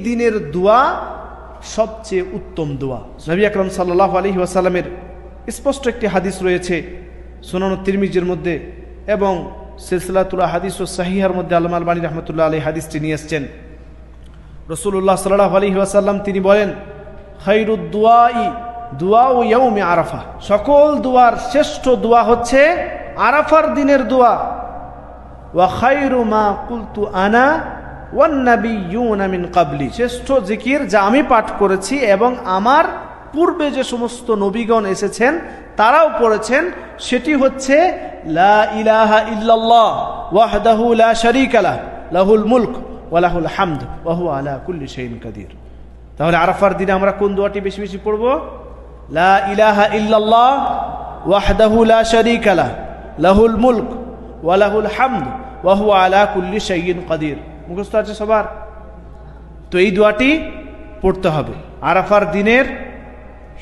দিনের দোয়া সবচেয়ে উত্তম দোয়া। নবী আকরাম সাল্লাল্লাহু আলাইহি ওয়াসাল্লামের স্পষ্ট একটি হাদিস রয়েছে সুনান তিরমিজির মধ্যে এবং সিলসিলাতুল আহাদিস ও সাহিহার মধ্যে আল্লামা আলবানী রাহমাতুল্লাহ আলাইহি হাদিসটি নিয়ে এসেছেন। রাসূলুল্লাহ সাল্লাল্লাহু আলাইহি ওয়াসাল্লাম তিনি বলেন, খায়রুদ দুআই দুআউ ইয়াউমি আরাফা, সকল দুয়ার শ্রেষ্ঠ দোয়া হচ্ছে আরাফার দিনের দোয়া। ওয়া খায়রু মা কুলতু আনা ওয়ান নাবিয়্যুনা মিন ক্বাবলি, শ্রেষ্ঠ জিকির যা আমি পাঠ করেছি এবং আমার পূর্বে যে সমস্ত নবীগণ এসেছেন তারাও পড়েছেন, সেটি হচ্ছে লা ইলাহা ইল্লাল্লাহ ওয়াহদাহু লা শারীকা লাহু লাহুল মুলক ওয়া লাহুল হামদ ওয়া হুয়া আলা কুল্লি শাইইন কাদির। তাহলে আরাফার দিনে আমরা কোন দোয়াটি বেশি বেশি পড়ব? লা ইলাহা ইল্লাল্লাহ ওয়াহদাহু লা শারীকা লাহু লাহুল মুলক ওয়া লাহুল হামদ ওয়া হুয়া আলা কুল্লি শাইইন কাদির। মুখস্থ আছে সবার? তো এই দোয়াটি পড়তে হবে। আরাফার দিনের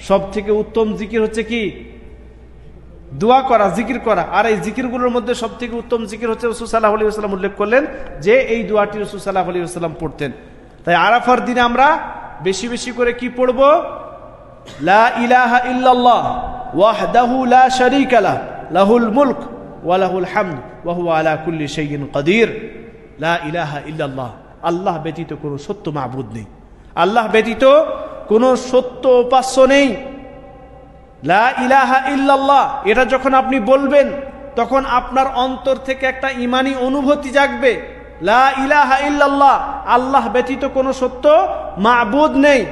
সব থেকে উত্তম জিকির হচ্ছে কি? দোয়া করা, জিকির করা। আর এই জিকিরগুলোর মধ্যে সব থেকে উত্তম জিকির হচ্ছে রাসূল সাল্লাল্লাহু আলাইহি ওয়াসাল্লাম উল্লেখ করলেন যে এই দোয়াটি রাসূল সাল্লাল্লাহু আলাইহি ওয়াসাল্লাম পড়তেন। তাই আরাফার দিনে আমরা বেশি বেশি করে কি পড়ব? লা ইলাহা ইল্লাল্লাহ ওয়াহদাহু লা শারীকা লাহু লাহুল মুলক ওয়া লাহুল হামদ ওয়া হুয়া আলা কুল্লি শাইইন কাদির। লা ইলাহা ইল্লাল্লাহ, আল্লাহ ব্যতীত কোনো সত্য মাবুদ নেই, আল্লাহ ব্যতীত কোনো সত্য উপাস্য নেই। লা ইলাহা ইল্লাল্লাহ, এটা যখন আপনি বলবেন তখন আপনার অন্তর থেকে একটা ঈমানি অনুভূতি জাগবে। লা ইলাহা ইল্লাল্লাহ, আল্লাহ ব্যতীত কোনো সত্য মাবুদ নেই,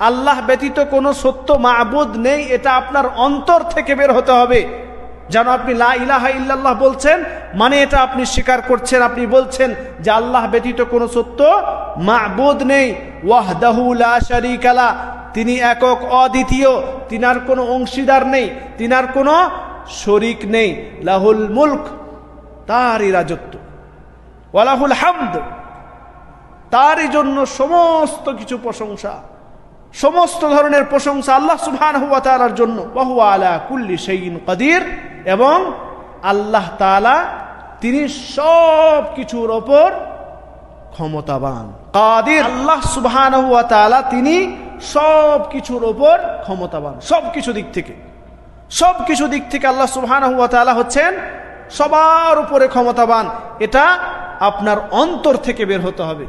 আল্লাহ ব্যতীত কোনো সত্য মাবুদ নেই, এটা আপনার অন্তর থেকে বের হতে হবে। যেন আপনি লা ইলাহা ইল্লাল্লাহ বলছেন মানে এটা আপনি স্বীকার করছেন, আপনি বলছেন যে আল্লাহ ব্যতীত কোনো সত্য মাবুদ নেই। ওয়াহদাহু লা শারীকা লাহু, তিনি একক অদ্বিতীয়, তিনার কোনো অংশীদার নেই, তিনার কোনো শরীক নেই। লাহুল মুলক, তারই রাজত্ব। ওয়া লাহুল হামদ, তারই জন্য সমস্ত কিছু প্রশংসা, সমস্ত ধরনের প্রশংসা আল্লাহ সুবহানাহু ওয়া তাআলার জন্য। ওয়া হুয়া আলা কুল্লি শাইইন কাদির, এবং আল্লাহ তাআলা তিনি সব কিছুর ওপর ক্ষমতাবান। কাদির, আল্লাহ সুবহানাহু ওয়া তাআলা তিনি সব কিছুর ওপর ক্ষমতাবান, সব কিছু দিক থেকে, সব কিছু দিক থেকে আল্লাহ সুবহানাহু ওয়া তাআলা হচ্ছেন সবার উপরে ক্ষমতাবান। এটা আপনার অন্তর থেকে বের হতে হবে।